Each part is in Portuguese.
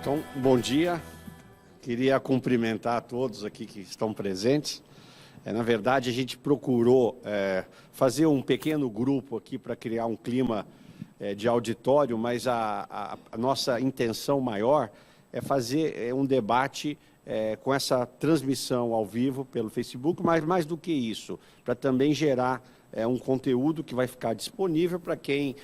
Então, bom dia. Queria cumprimentar a todos aqui que estão presentes. Na verdade, a gente procurou fazer um pequeno grupo aqui para criar um clima de auditório, mas a nossa intenção maior é fazer um debate com essa transmissão ao vivo pelo Facebook, mas mais do que isso, para também gerar um conteúdo que vai ficar disponível para quem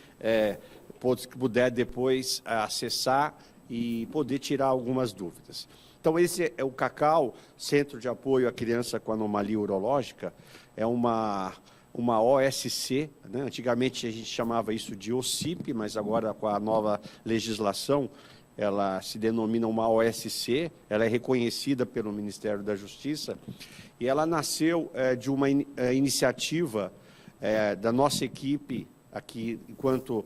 puder depois acessar e poder tirar algumas dúvidas. Então, esse é o CACAU, Centro de Apoio à Criança com Anomalia Urológica, é uma OSC, né? Antigamente a gente chamava isso de OCIP, mas agora com a nova legislação, ela se denomina uma OSC, ela é reconhecida pelo Ministério da Justiça, e ela nasceu de uma iniciativa da nossa equipe, aqui, enquanto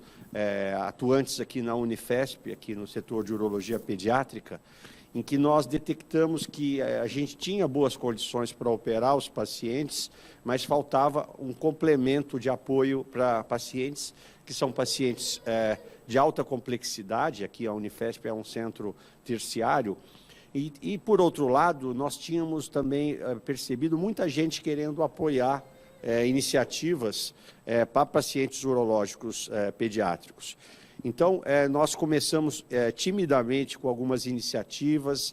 atuantes aqui na Unifesp, aqui no setor de urologia pediátrica, em que nós detectamos que a gente tinha boas condições para operar os pacientes, mas faltava um complemento de apoio para pacientes que são pacientes de alta complexidade. Aqui a Unifesp é um centro terciário. E por outro lado, nós tínhamos também percebido muita gente querendo apoiar iniciativas para pacientes urológicos pediátricos. Então, nós começamos timidamente com algumas iniciativas,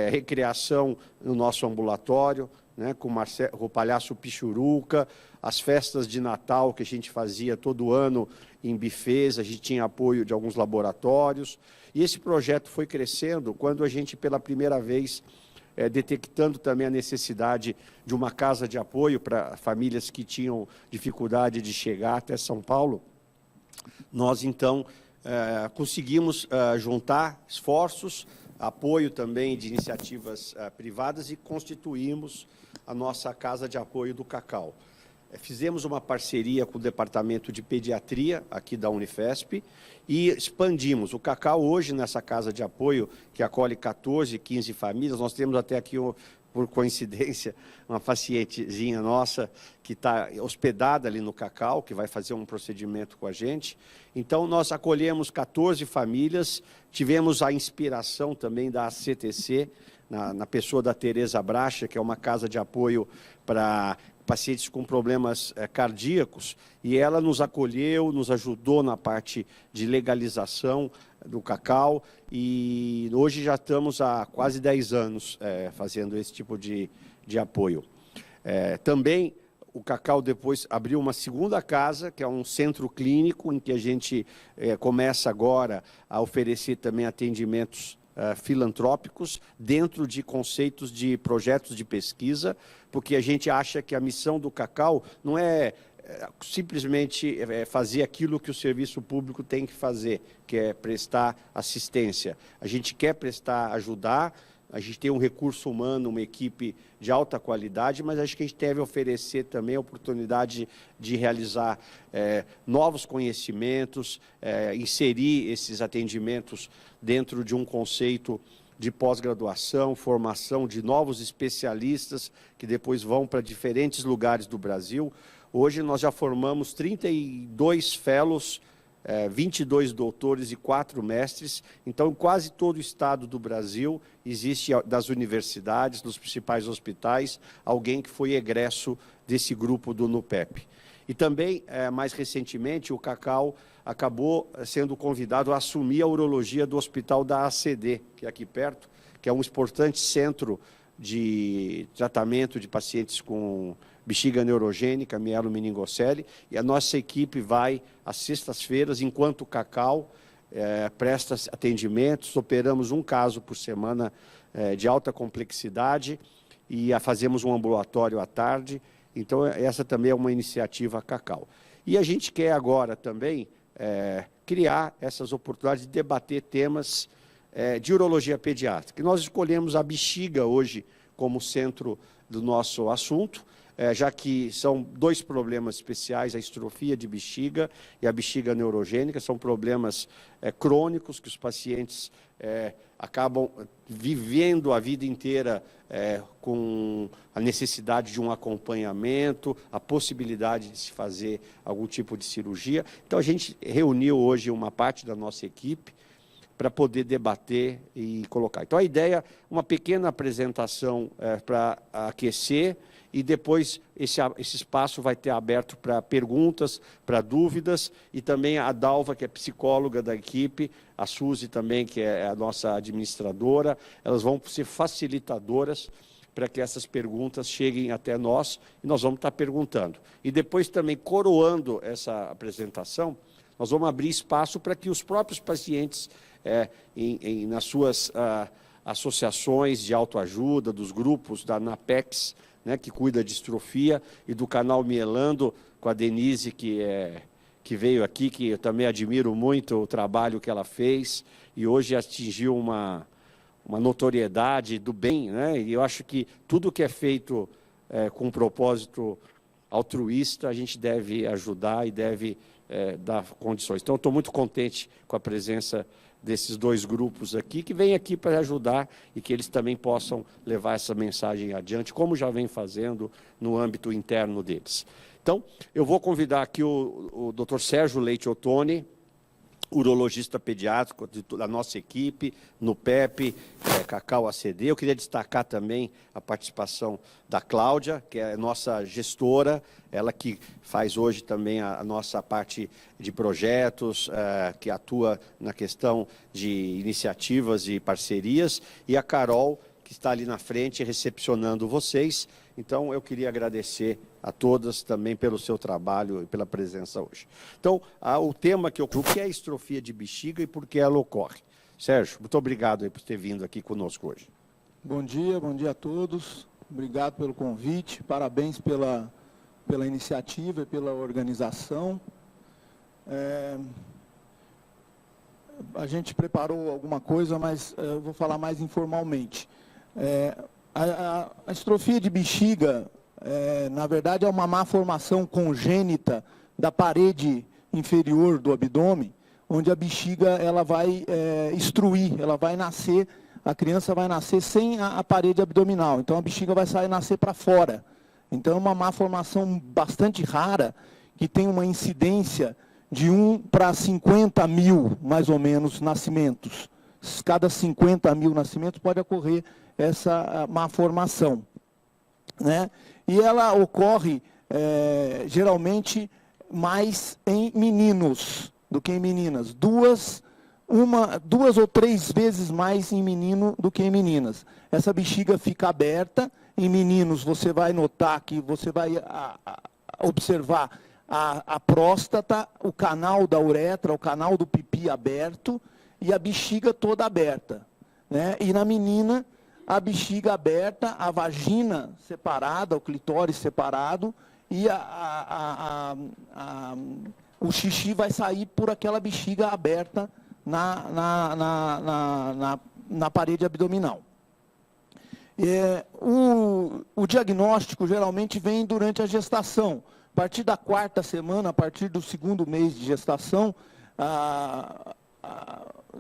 recreação no nosso ambulatório, né, com o Palhaço Pichuruca, as festas de Natal que a gente fazia todo ano em bufês, a gente tinha apoio de alguns laboratórios, e esse projeto foi crescendo quando a gente, pela primeira vez, detectando também a necessidade de uma casa de apoio para famílias que tinham dificuldade de chegar até São Paulo, nós, então, conseguimos juntar esforços, apoio também de iniciativas privadas e constituímos a nossa Casa de Apoio do CACAU. Fizemos uma parceria com o Departamento de Pediatria, aqui da Unifesp, e expandimos. O CACAU, hoje, nessa Casa de Apoio, que acolhe 14, 15 famílias, nós temos até aqui, por coincidência, uma pacientezinha nossa que está hospedada ali no CACAU, que vai fazer um procedimento com a gente. Então, nós acolhemos 14 famílias, tivemos a inspiração também da CTC, na pessoa da Tereza Bracha, que é uma casa de apoio para pacientes com problemas cardíacos, e ela nos acolheu, nos ajudou na parte de legalização do CACAU, e hoje já estamos há quase 10 anos fazendo esse tipo de apoio. Também o CACAU depois abriu uma segunda casa, que é um centro clínico, em que a gente começa agora a oferecer também atendimentos filantrópicos dentro de conceitos de projetos de pesquisa, porque a gente acha que a missão do CACAU não é simplesmente fazer aquilo que o serviço público tem que fazer, que é prestar assistência. A gente quer ajudar, a gente tem um recurso humano, uma equipe de alta qualidade, mas acho que a gente deve oferecer também a oportunidade de realizar novos conhecimentos, inserir esses atendimentos dentro de um conceito de pós-graduação, formação de novos especialistas que depois vão para diferentes lugares do Brasil. Hoje nós já formamos 32 fellows, 22 doutores e 4 mestres. Então, em quase todo o estado do Brasil, existe das universidades, dos principais hospitais, alguém que foi egresso desse grupo do NUPEP. E também, mais recentemente, o CACAU acabou sendo convidado a assumir a urologia do Hospital da ACD, que é aqui perto, que é um importante centro de tratamento de pacientes com bexiga neurogênica, mielomeningocele, e a nossa equipe vai às sextas-feiras, enquanto o CACAU presta atendimentos, operamos um caso por semana de alta complexidade e fazemos um ambulatório à tarde. Então, essa também é uma iniciativa CACAU. E a gente quer agora também criar essas oportunidades de debater temas de urologia pediátrica. E nós escolhemos a bexiga hoje como centro do nosso assunto, já que são 2 problemas especiais, a estrofia de bexiga e a bexiga neurogênica, são problemas crônicos que os pacientes acabam vivendo a vida inteira com a necessidade de um acompanhamento, a possibilidade de se fazer algum tipo de cirurgia. Então, a gente reuniu hoje uma parte da nossa equipe para poder debater e colocar. Então, a ideia, uma pequena apresentação para aquecer, e depois esse espaço vai ter aberto para perguntas, para dúvidas, e também a Dalva, que é psicóloga da equipe, a Suzy também, que é a nossa administradora, elas vão ser facilitadoras para que essas perguntas cheguem até nós, e nós vamos estar perguntando. E depois também, coroando essa apresentação, nós vamos abrir espaço para que os próprios pacientes, nas suas associações de autoajuda, dos grupos da NAPEX, né, que cuida de distrofia, e do canal Mielando, com a Denise, que veio aqui, que eu também admiro muito o trabalho que ela fez, e hoje atingiu uma notoriedade do bem, né? E eu acho que tudo que é feito com um propósito altruísta, a gente deve ajudar e deve dar condições. Então, eu estou muito contente com a presença desses dois grupos aqui, que vêm aqui para ajudar e que eles também possam levar essa mensagem adiante, como já vem fazendo no âmbito interno deles. Então, eu vou convidar aqui o Dr. Sérgio Leite Ottoni, urologista pediátrico da nossa equipe, no PEP, Cacau ACD. Eu queria destacar também a participação da Cláudia, que é nossa gestora, ela que faz hoje também a nossa parte de projetos, que atua na questão de iniciativas e parcerias, e a Carol, que está ali na frente recepcionando vocês. Então, eu queria agradecer a todas também pelo seu trabalho e pela presença hoje. Então, o tema que eu o que é a estrofia de bexiga e por que ela ocorre. Sérgio, muito obrigado aí por ter vindo aqui conosco hoje. Bom dia a todos. Obrigado pelo convite, parabéns pela iniciativa e pela organização. A gente preparou alguma coisa, mas eu vou falar mais informalmente. A estrofia de bexiga, na verdade, é uma má formação congênita da parede inferior do abdômen, onde a bexiga ela vai estruir, ela vai nascer, a criança vai nascer sem a parede abdominal, então a bexiga vai nascer para fora. Então é uma má formação bastante rara, que tem uma incidência de 1 para 50 mil, mais ou menos, nascimentos. Cada 50 mil nascimentos pode ocorrer essa má formação, né? E ela ocorre geralmente mais em meninos do que em meninas. Duas ou três vezes mais em menino do que em meninas. Essa bexiga fica aberta. Em meninos você vai notar que você vai observar a próstata, o canal da uretra, o canal do pipi aberto e a bexiga toda aberta, né? E na menina, a bexiga aberta, a vagina separada, o clitóris separado, e o xixi vai sair por aquela bexiga aberta na parede abdominal. O diagnóstico geralmente vem durante a gestação. A partir da 4ª semana, a partir do 2º mês de gestação,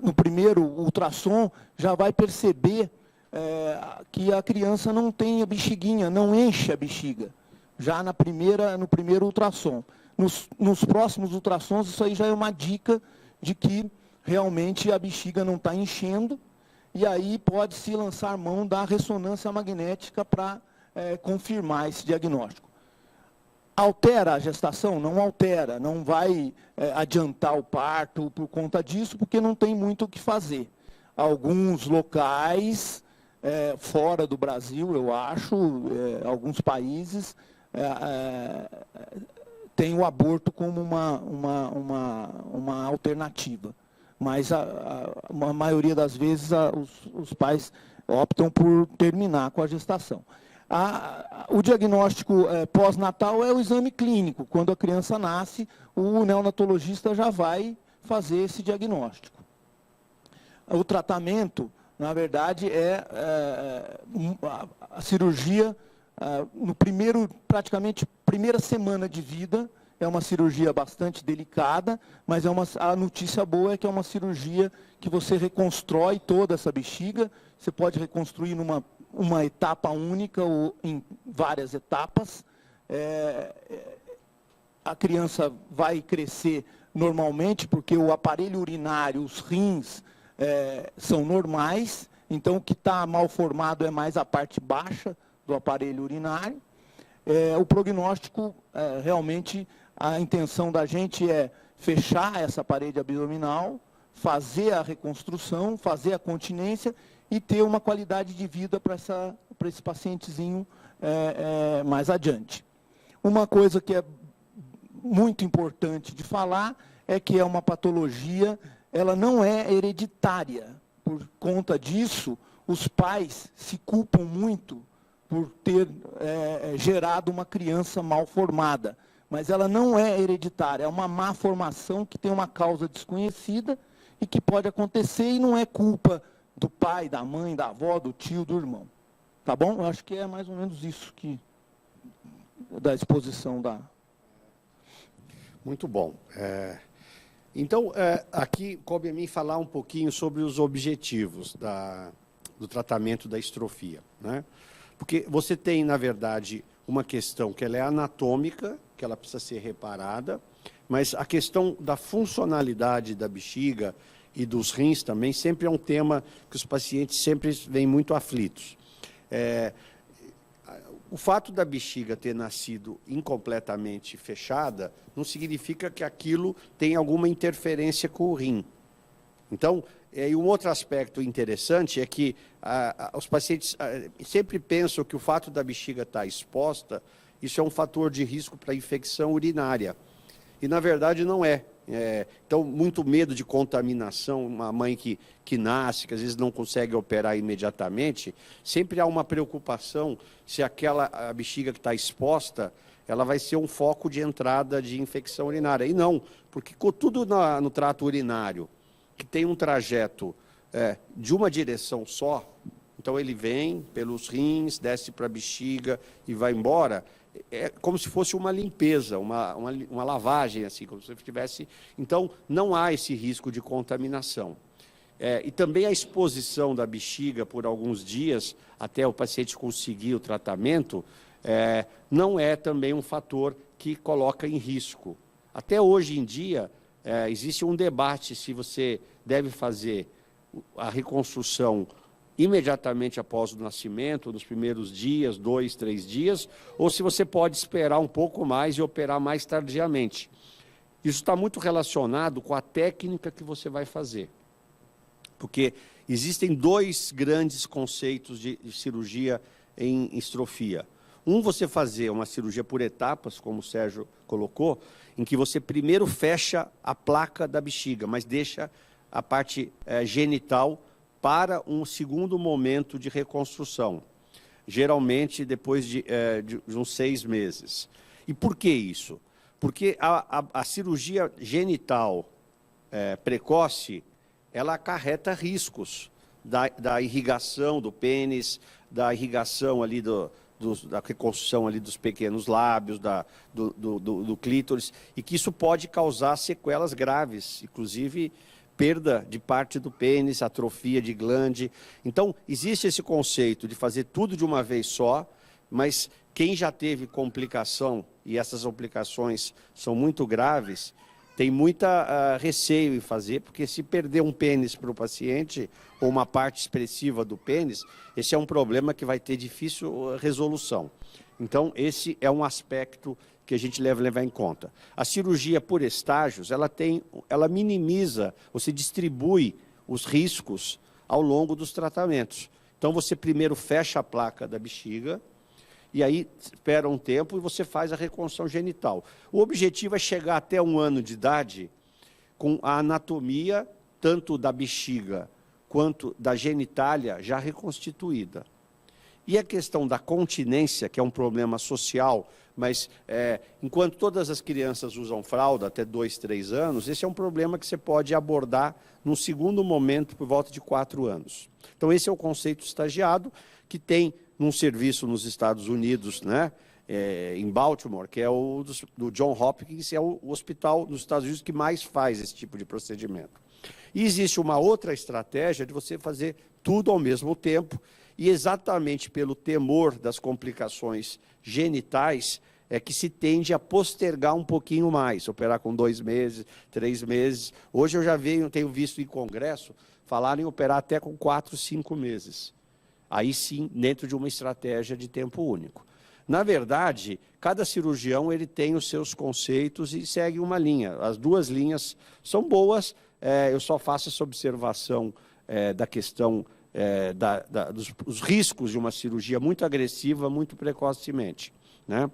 no primeiro ultrassom, já vai perceber que a criança não tem a bexiguinha, não enche a bexiga, já no primeiro ultrassom. Nos próximos ultrassons, isso aí já é uma dica de que realmente a bexiga não está enchendo, e aí pode-se lançar mão da ressonância magnética para confirmar esse diagnóstico. Altera a gestação? Não altera, não vai adiantar o parto por conta disso, porque não tem muito o que fazer. Alguns locais, fora do Brasil, eu acho, alguns países, têm o aborto como uma alternativa. Mas a maioria das vezes os pais optam por terminar com a gestação. O diagnóstico pós-natal é o exame clínico. Quando a criança nasce, o neonatologista já vai fazer esse diagnóstico. O tratamento, na verdade, é a cirurgia praticamente primeira semana de vida. É uma cirurgia bastante delicada, mas a notícia boa é que é uma cirurgia que você reconstrói toda essa bexiga. Você pode reconstruir uma etapa única ou em várias etapas. A criança vai crescer normalmente, porque o aparelho urinário, os rins, são normais, então o que está mal formado é mais a parte baixa do aparelho urinário. O prognóstico, realmente, a intenção da gente é fechar essa parede abdominal, fazer a reconstrução, fazer a continência e ter uma qualidade de vida para esse pacientezinho mais adiante. Uma coisa que é muito importante de falar é que é uma patologia, ela não é hereditária. Por conta disso, os pais se culpam muito por ter gerado uma criança mal formada. Mas ela não é hereditária, é uma má formação que tem uma causa desconhecida e que pode acontecer e não é culpa do pai, da mãe, da avó, do tio, do irmão. Tá bom? Eu acho que é mais ou menos isso que da exposição da... Muito bom. Então, aqui coube a mim falar um pouquinho sobre os objetivos do tratamento da estrofia, né? Porque você tem, na verdade, uma questão que ela é anatômica, que ela precisa ser reparada, mas a questão da funcionalidade da bexiga e dos rins também sempre é um tema que os pacientes sempre vêm muito aflitos. O fato da bexiga ter nascido incompletamente fechada não significa que aquilo tem alguma interferência com o rim. Então, e um outro aspecto interessante é que os pacientes sempre pensam que o fato da bexiga estar exposta, isso é um fator de risco para infecção urinária. E, na verdade, não é. Então, muito medo de contaminação, uma mãe que nasce, que às vezes não consegue operar imediatamente, sempre há uma preocupação se a bexiga que está exposta, ela vai ser um foco de entrada de infecção urinária. E não, porque tudo no trato urinário, que tem um trajeto de uma direção só, então ele vem pelos rins, desce para a bexiga e vai embora, é como se fosse uma limpeza, uma lavagem, assim, como se você tivesse... Então, não há esse risco de contaminação. E também a exposição da bexiga por alguns dias, até o paciente conseguir o tratamento, não é também um fator que coloca em risco. Até hoje em dia, existe um debate se você deve fazer a reconstrução imediatamente após o nascimento, nos primeiros dias, 2, 3 dias, ou se você pode esperar um pouco mais e operar mais tardiamente. Isso está muito relacionado com a técnica que você vai fazer. Porque existem 2 grandes conceitos de cirurgia em estrofia. Você fazer uma cirurgia por etapas, como o Sérgio colocou, em que você primeiro fecha a placa da bexiga, mas deixa a parte genital para um segundo momento de reconstrução, geralmente depois de uns 6 meses. E por que isso? Porque a cirurgia genital precoce, ela acarreta riscos da irrigação do pênis, da irrigação ali da reconstrução ali dos pequenos lábios, do clítoris, e que isso pode causar sequelas graves, inclusive perda de parte do pênis, atrofia de glande. Então, existe esse conceito de fazer tudo de uma vez só, mas quem já teve complicação, e essas complicações são muito graves, tem muita receio em fazer, porque se perder um pênis para o paciente, ou uma parte expressiva do pênis, esse é um problema que vai ter difícil resolução. Então, esse é um aspecto que a gente deve levar em conta. A cirurgia por estágios, ela minimiza, você distribui os riscos ao longo dos tratamentos. Então, você primeiro fecha a placa da bexiga, e aí espera um tempo e você faz a reconstrução genital. O objetivo é chegar até 1 ano de idade com a anatomia, tanto da bexiga quanto da genitália, já reconstituída. E a questão da continência, que é um problema social, mas enquanto todas as crianças usam fralda até 2, 3 anos, esse é um problema que você pode abordar num segundo momento por volta de 4 anos. Então, esse é o conceito estagiado, que tem num serviço nos Estados Unidos, né, em Baltimore, que é o do John Hopkins, é o hospital dos Estados Unidos que mais faz esse tipo de procedimento. E existe uma outra estratégia de você fazer tudo ao mesmo tempo, e exatamente pelo temor das complicações genitais, é que se tende a postergar um pouquinho mais, operar com 2 meses, 3 meses. Hoje eu já tenho visto em congresso falaram em operar até com 4, 5 meses. Aí sim, dentro de uma estratégia de tempo único. Na verdade, cada cirurgião ele tem os seus conceitos e segue uma linha. As duas linhas são boas, eu só faço essa observação da questão dos riscos de uma cirurgia muito agressiva, muito precocemente, né?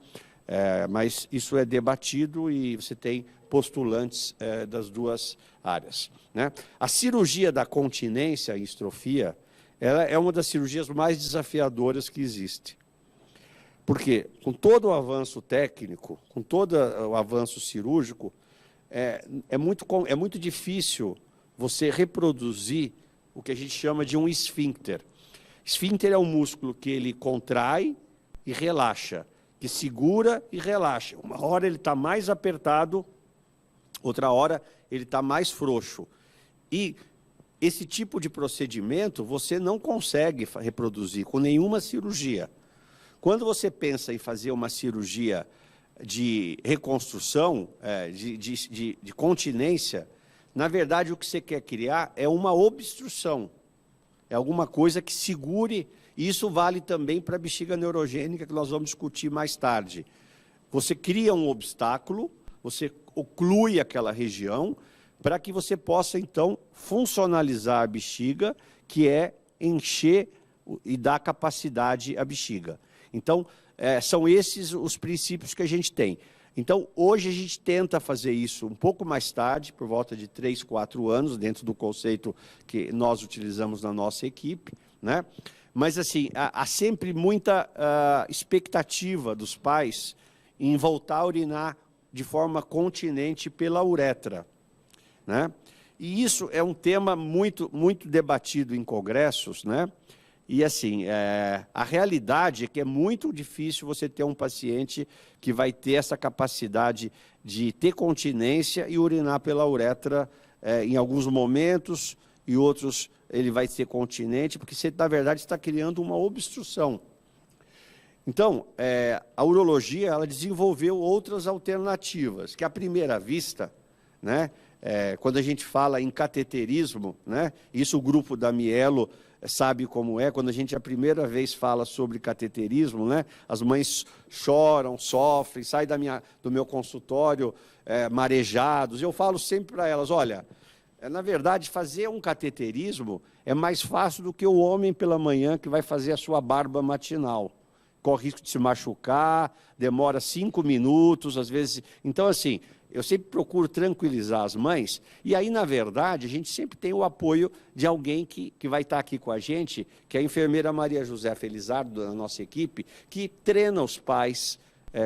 Mas isso é debatido e você tem postulantes das duas áreas, né? A cirurgia da continência em estrofia, ela é uma das cirurgias mais desafiadoras que existe. Porque, com todo o avanço técnico, com todo o avanço cirúrgico, é muito difícil você reproduzir o que a gente chama de um esfíncter. Esfíncter é um músculo que ele contrai e relaxa, que segura e relaxa. Uma hora ele está mais apertado, outra hora ele está mais frouxo. E esse tipo de procedimento você não consegue reproduzir com nenhuma cirurgia. Quando você pensa em fazer uma cirurgia de reconstrução, de continência, na verdade o que você quer criar é uma obstrução. É alguma coisa que segure, e isso vale também para a bexiga neurogênica, que nós vamos discutir mais tarde. Você cria um obstáculo, você oclui aquela região, para que você possa, então, funcionalizar a bexiga, que é encher e dar capacidade à bexiga. Então, são esses os princípios que a gente tem. Então, hoje a gente tenta fazer isso um pouco mais tarde, por volta de 3, 4 anos, dentro do conceito que nós utilizamos na nossa equipe, né? Mas, assim, há sempre muita expectativa dos pais em voltar a urinar de forma continente pela uretra, né? E isso é um tema muito debatido em congressos, né? E, assim, a realidade é que é muito difícil você ter um paciente que vai ter essa capacidade de ter continência e urinar pela uretra em alguns momentos, e outros ele vai ser continente, porque você, na verdade, está criando uma obstrução. Então, a urologia ela desenvolveu outras alternativas, que à primeira vista, né, quando a gente fala em cateterismo, né, isso o grupo da Mielo sabe como é, quando a gente a primeira vez fala sobre cateterismo, né, as mães choram, sofrem, saem do meu consultório marejados. Eu falo sempre para elas, olha, na verdade, fazer um cateterismo é mais fácil do que o homem pela manhã que vai fazer a sua barba matinal. Corre risco de se machucar, demora 5 minutos, às vezes. Então, assim, eu sempre procuro tranquilizar as mães, e aí, na verdade, a gente sempre tem o apoio de alguém que vai estar aqui com a gente, que é a enfermeira Maria José Felizardo, da nossa equipe, que treina os pais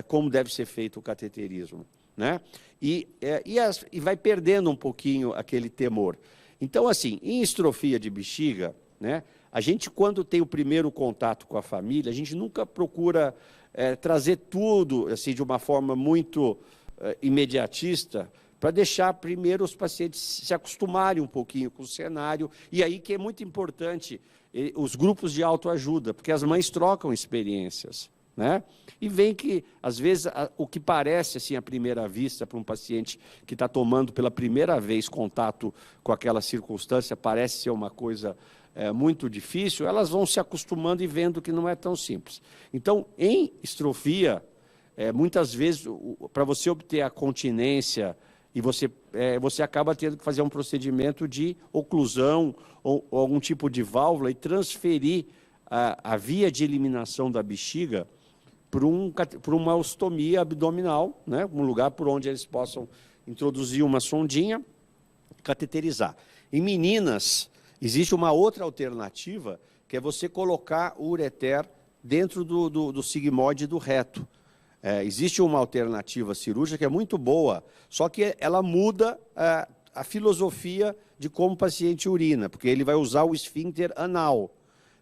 como deve ser feito o cateterismo, né? E vai perdendo um pouquinho aquele temor. Então, assim, em estrofia de bexiga, né, a gente, quando tem o primeiro contato com a família, a gente nunca procura trazer tudo assim, de uma forma muito imediatista, para deixar primeiro os pacientes se acostumarem um pouquinho com o cenário, e aí que é muito importante os grupos de autoajuda, porque as mães trocam experiências, né? E vem que, às vezes, o que parece assim, à primeira vista, para um paciente que está tomando pela primeira vez contato com aquela circunstância, parece ser uma coisa muito difícil, elas vão se acostumando e vendo que não é tão simples. Então, em estrofia, muitas vezes, para você obter a continência, e você acaba tendo que fazer um procedimento de oclusão ou algum tipo de válvula e transferir a via de eliminação da bexiga para uma ostomia abdominal, né, um lugar por onde eles possam introduzir uma sondinha, cateterizar. Em meninas, existe uma outra alternativa, que é você colocar o ureter dentro do sigmoide do reto. Existe uma alternativa cirúrgica que é muito boa, só que ela muda a filosofia de como o paciente urina, porque ele vai usar o esfíncter anal.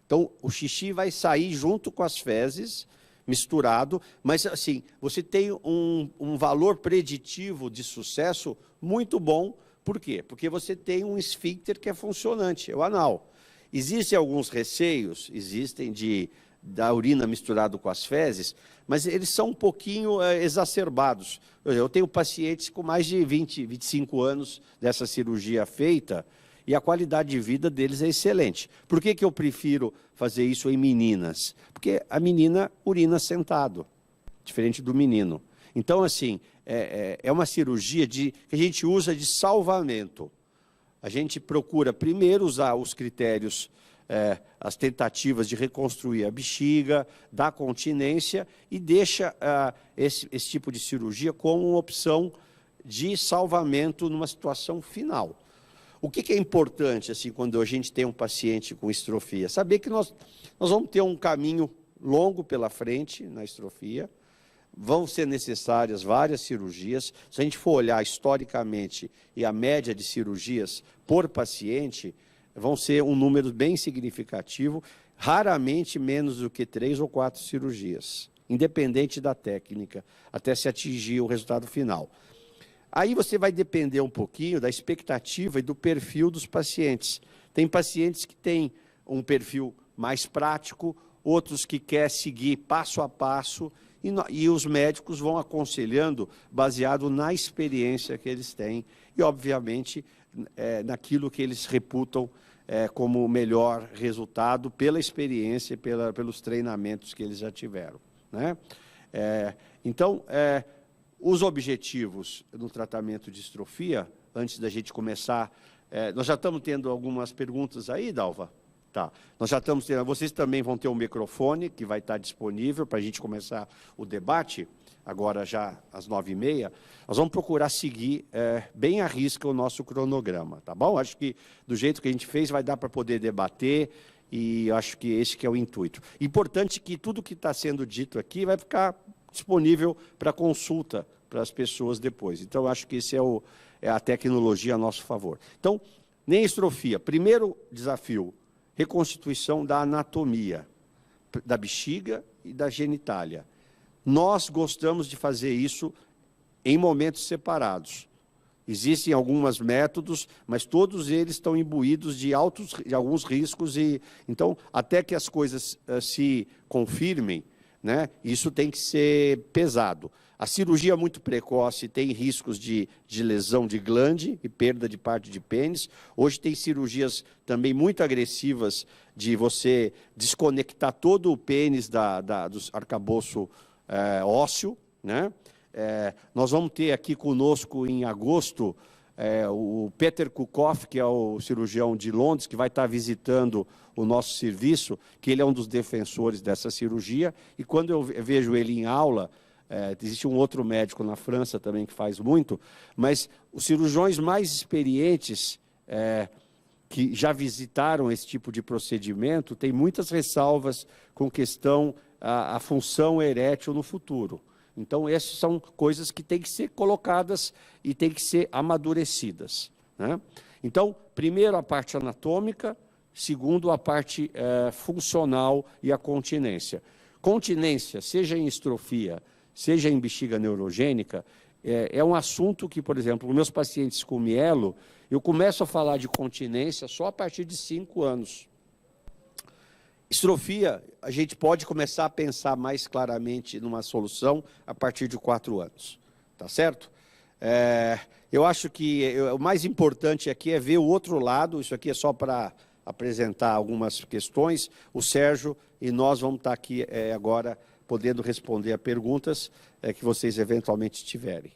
Então, o xixi vai sair junto com as fezes, misturado, mas assim, você tem um valor preditivo de sucesso muito bom. Por quê? Porque você tem um esfíncter que é funcionante, é o anal. Existem alguns receios, da urina misturado com as fezes, mas eles são um pouquinho exacerbados. Eu tenho pacientes com mais de 20, 25 anos dessa cirurgia feita, e a qualidade de vida deles é excelente. Por que que eu prefiro fazer isso em meninas? Porque a menina urina sentado, diferente do menino. Então, assim, é uma cirurgia que a gente usa de salvamento. A gente procura primeiro usar os critérios, as tentativas de reconstruir a bexiga, da continência, e deixa esse tipo de cirurgia como uma opção de salvamento numa situação final. O que é importante, assim, quando a gente tem um paciente com estrofia? Saber que nós vamos ter um caminho longo pela frente na estrofia, vão ser necessárias várias cirurgias. Se a gente for olhar historicamente e a média de cirurgias por paciente, vão ser um número bem significativo, raramente menos do que 3 ou 4 cirurgias, independente da técnica, até se atingir o resultado final. Aí você vai depender um pouquinho da expectativa e do perfil dos pacientes. Tem pacientes que têm um perfil mais prático, outros que querem seguir passo a passo, e os médicos vão aconselhando baseado na experiência que eles têm e, obviamente, naquilo que eles reputam como o melhor resultado pela experiência e pelos treinamentos que eles já tiveram, né? Então, os objetivos no tratamento de estrofia, antes da gente começar, nós já estamos tendo algumas perguntas aí, Dalva? Tá. Nós já estamos tendo, vocês também vão ter um microfone que vai estar disponível para a gente começar o debate, agora já às 9h30. Nós vamos procurar seguir bem à risca o nosso cronograma, tá bom? Acho que do jeito que a gente fez vai dar para poder debater e acho que esse que é o intuito. Importante que tudo que está sendo dito aqui vai ficar disponível para consulta para as pessoas depois. Então, acho que esse é a tecnologia a nosso favor. Então, nem estrofia. Primeiro desafio, reconstituição da anatomia, da bexiga e da genitália. Nós gostamos de fazer isso em momentos separados. Existem alguns métodos, mas todos eles estão imbuídos de alguns riscos, e então, até que as coisas se confirmem, né, isso tem que ser pesado. A cirurgia muito precoce tem riscos de lesão de glande e perda de parte de pênis. Hoje tem cirurgias também muito agressivas de você desconectar todo o pênis do arcabouço ósseo, né? Nós vamos ter aqui conosco em agosto o Peter Kukoff, que é o cirurgião de Londres, que vai estar visitando o nosso serviço, que ele é um dos defensores dessa cirurgia, e quando eu vejo ele em aula, existe um outro médico na França também que faz muito, mas os cirurgiões mais experientes que já visitaram esse tipo de procedimento têm muitas ressalvas com questão à função erétil no futuro. Então, essas são coisas que têm que ser colocadas e têm que ser amadurecidas, né? Então, primeiro a parte anatômica, segundo a parte funcional e a continência. Continência, seja em estrofia, seja em bexiga neurogênica, é um assunto que, por exemplo, os meus pacientes com mielo, eu começo a falar de continência só a partir de 5 anos. Estrofia, a gente pode começar a pensar mais claramente numa solução a partir de 4 anos, tá certo? Eu acho que o mais importante aqui é ver o outro lado. Isso aqui é só para apresentar algumas questões. O Sérgio e nós vamos estar aqui agora podendo responder a perguntas que vocês eventualmente tiverem.